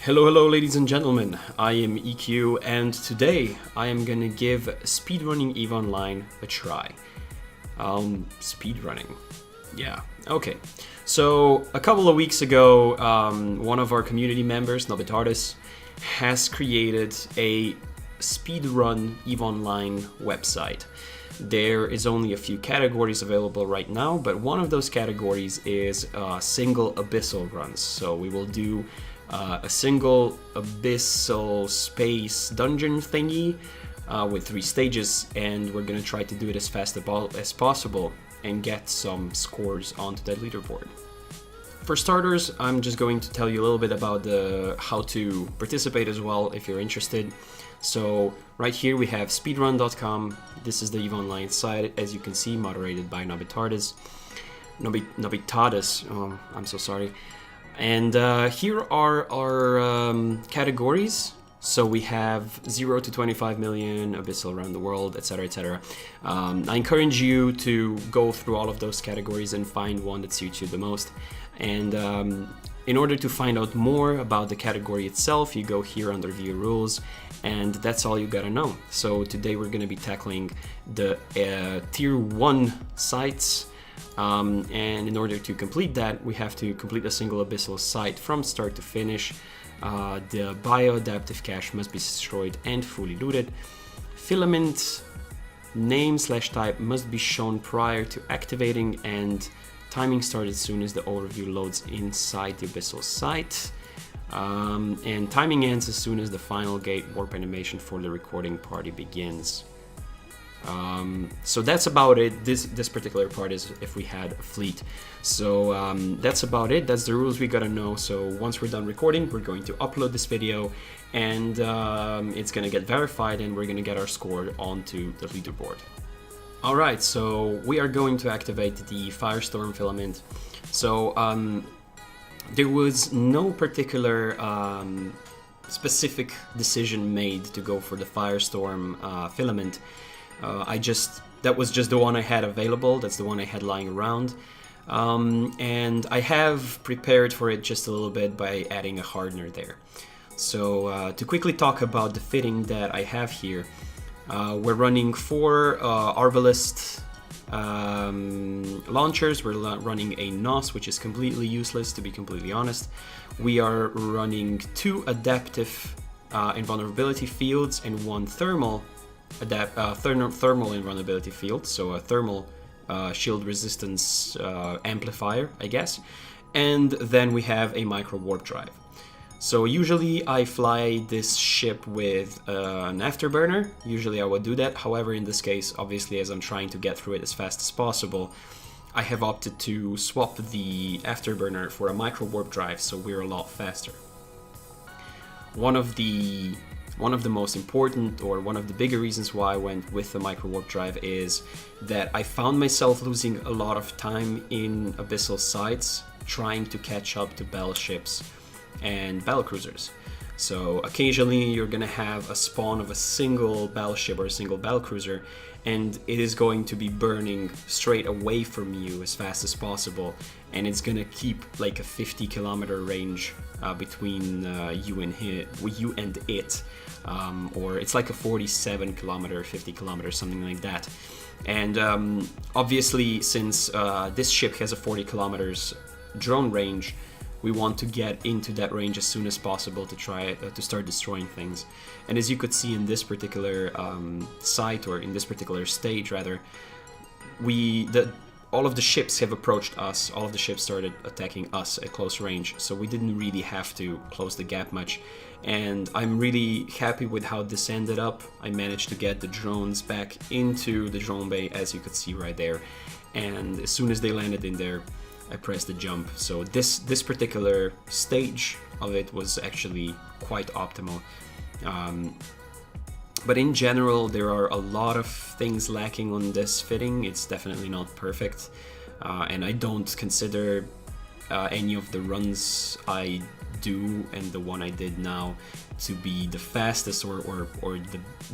Hello, ladies and gentlemen. I am EQ, and today I am gonna give speedrunning EVE Online a try. Speedrunning. Yeah, okay. So, a couple of weeks ago, one of our community members, Nobitardis, has created a speedrun EVE Online website. There is only a few categories available right now, but one of those categories is single abyssal runs. So we will do a single abyssal space dungeon thingy with 3 stages, and we're gonna try to do it as fast as possible and get some scores onto that leaderboard. For starters, I'm just going to tell you a little bit about how to participate as well if you're interested. So right here we have speedrun.com. This is the EVE Online site, as you can see, moderated by Nobitardis. Oh, I'm so sorry. And here are our categories. So we have 0 to 25 million, abyssal around the world, etc, etc. I encourage you to go through all of those categories and find one that suits you the most. And in order to find out more about the category itself, you go here under View Rules, and that's all you gotta know. So today we're gonna be tackling the Tier 1 sites. And in order to complete that, we have to complete a single abyssal site from start to finish. The bio-adaptive cache must be destroyed and fully looted. Filament name/type must be shown prior to activating, and timing starts as soon as the overview loads inside the abyssal site. And timing ends as soon as the final gate warp animation for the recording party begins. So that's about it. This particular part is if we had a fleet. So that's about it. That's the rules we gotta know. So once we're done recording, we're going to upload this video, and it's gonna get verified, and we're gonna get our score onto the leaderboard. Alright, so we are going to activate the Firestorm filament. So there was no particular specific decision made to go for the Firestorm filament. That was just the one I had available. That's the one I had lying around. And I have prepared for it just a little bit by adding a hardener there. So to quickly talk about the fitting that I have here, we're running 4 Arbalest launchers. We're running a NOS, which is completely useless, to be completely honest. We are running 2 adaptive invulnerability fields and 1 thermal invulnerability field, so a thermal shield resistance amplifier, I guess. And then we have a micro warp drive. So usually I fly this ship with an afterburner. Usually I would do that. However, in this case, obviously, as I'm trying to get through it as fast as possible, I have opted to swap the afterburner for a micro warp drive, so we're a lot faster. One of the most important, or one of the bigger reasons why I went with the micro warp drive, is that I found myself losing a lot of time in abyssal sites trying to catch up to battleships and battlecruisers. So occasionally you're gonna have a spawn of a single battleship or a single battlecruiser, and it is going to be burning straight away from you as fast as possible, and it's gonna keep like a 50-kilometer range between you and it, or it's like a 47-kilometer, 50 kilometers, something like that. And obviously, since this ship has a 40 kilometers drone range, we want to get into that range as soon as possible to try to start destroying things. And as you could see in this particular site, or in this particular stage rather, all of the ships have approached us. All of the ships started attacking us at close range, so we didn't really have to close the gap much. And I'm really happy with how this ended up. I managed to get the drones back into the drone bay, as you could see right there. And as soon as they landed in there, I pressed the jump. So this particular stage of it was actually quite optimal. But in general, there are a lot of things lacking on this fitting. It's definitely not perfect. And I don't consider any of the runs I do and the one I did now to be the fastest or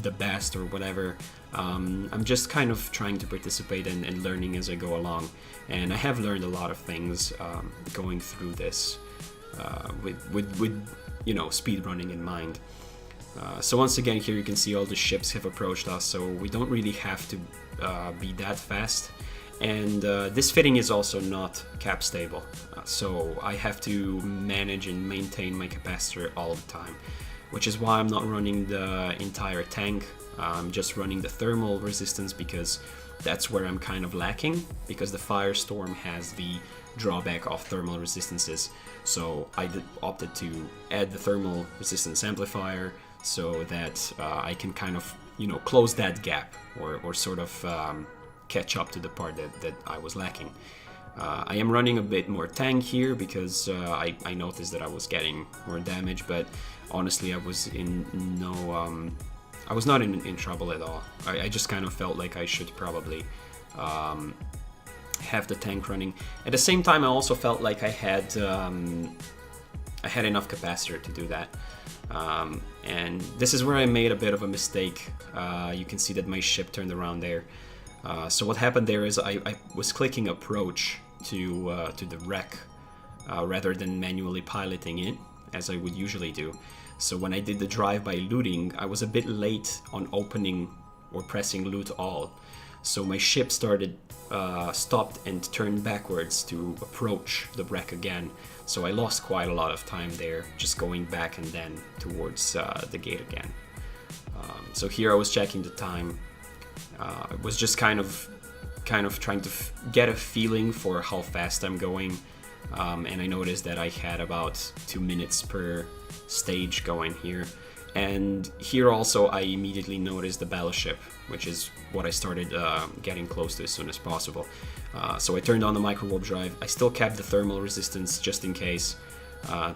the best or whatever. I'm just kind of trying to participate and learning as I go along, and I have learned a lot of things going through this with you know, speedrunning in mind. So once again, here you can see all the ships have approached us, so we don't really have to be that fast. And this fitting is also not cap stable, so I have to manage and maintain my capacitor all the time, which is why I'm not running the entire tank. I'm just running the thermal resistance because that's where I'm kind of lacking, because the Firestorm has the drawback of thermal resistances. So I opted to add the thermal resistance amplifier so that I can kind of, you know, close that gap, or sort of catch up to the part that I was lacking. I am running a bit more tank here because I noticed that I was getting more damage, but honestly I was in no... I was not in trouble at all. I just kind of felt like I should probably have the tank running. At the same time, I also felt like I had enough capacitor to do that. And this is where I made a bit of a mistake. You can see that my ship turned around there. So what happened there is I was clicking approach to the wreck rather than manually piloting it, as I would usually do. So when I did the drive-by looting, I was a bit late on opening or pressing loot all. So my ship stopped and turned backwards to approach the wreck again. So I lost quite a lot of time there, just going back and then towards the gate again. So here I was checking the time. I was just kind of trying to get a feeling for how fast I'm going. And I noticed that I had about 2 minutes per stage going here. And here also I immediately noticed the battleship, which is what I started getting close to as soon as possible. So I turned on the micro warp drive. I still kept the thermal resistance just in case,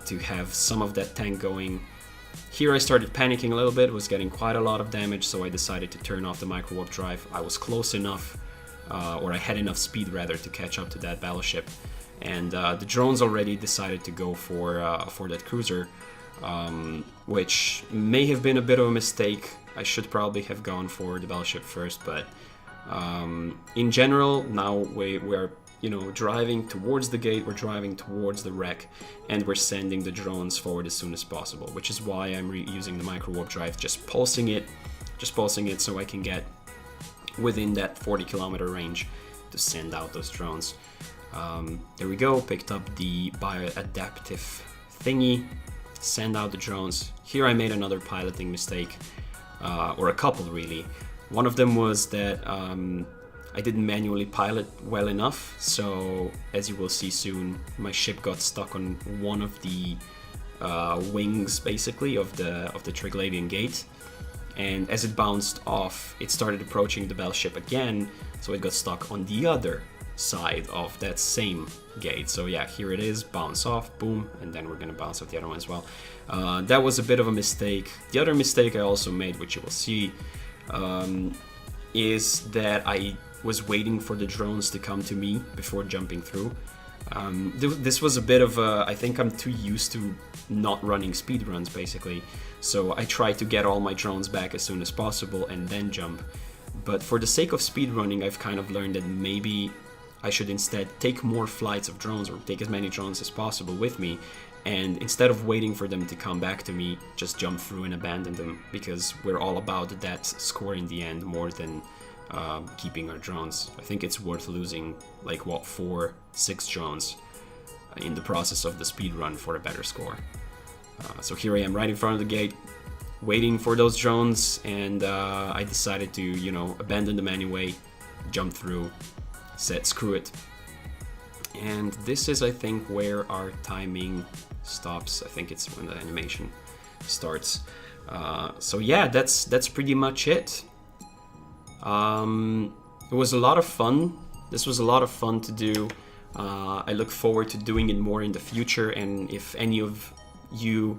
to have some of that tank going. Here I started panicking a little bit, was getting quite a lot of damage, so I decided to turn off the micro warp drive. I was close enough, or I had enough speed rather, to catch up to that battleship. And the drones already decided to go for that cruiser, which may have been a bit of a mistake. I should probably have gone for the battleship first, but in general, now we're driving towards the gate, we're driving towards the wreck, and we're sending the drones forward as soon as possible, which is why I'm using the micro warp drive, just pulsing it so I can get within that 40-kilometer range to send out those drones. There we go, picked up the bioadaptive thingy, send out the drones. Here I made another piloting mistake, or a couple really. One of them was that I didn't manually pilot well enough, so as you will see soon, my ship got stuck on one of the wings basically of the Triglavian gate, and as it bounced off, it started approaching the battleship again, so it got stuck on the other side of that same gate. So yeah, here it is, bounce off, boom, and then we're gonna bounce off the other one as well. That was a bit of a mistake. The other mistake I also made, which you will see, is that I was waiting for the drones to come to me before jumping through. This was a bit of a, I think I'm too used to not running speedruns basically, so I tried to get all my drones back as soon as possible and then jump. But for the sake of speedrunning, I've kind of learned that maybe I should instead take more flights of drones, or take as many drones as possible with me, and instead of waiting for them to come back to me, just jump through and abandon them, because we're all about that score in the end more than keeping our drones. I think it's worth losing like 4-6 drones in the process of the speed run for a better score. So here I am right in front of the gate, waiting for those drones, and I decided to abandon them anyway, jump through, said screw it. And this is, I think, where our timing stops. I think it's when the animation starts. So yeah, that's pretty much it. It was a lot of fun. This was a lot of fun to do. I look forward to doing it more in the future, and if any of you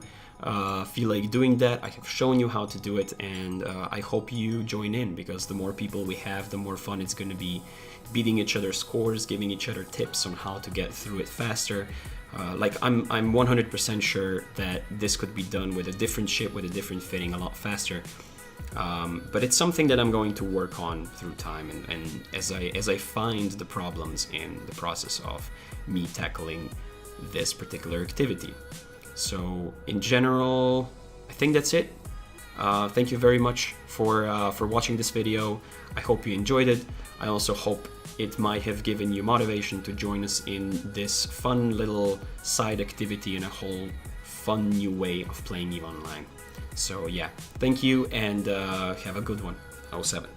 feel like doing that, I have shown you how to do it, and I hope you join in, because the more people we have, the more fun it's going to be, beating each other's scores, giving each other tips on how to get through it faster. Like I'm 100% sure that this could be done with a different ship, with a different fitting, a lot faster. But it's something that I'm going to work on through time, and as I find the problems in the process of me tackling this particular activity. So in general, I think that's it. Thank you very much for watching this video. I hope you enjoyed it. I also hope it might have given you motivation to join us in this fun little side activity and a whole fun new way of playing EVE Online. So yeah, thank you, and have a good one. 07.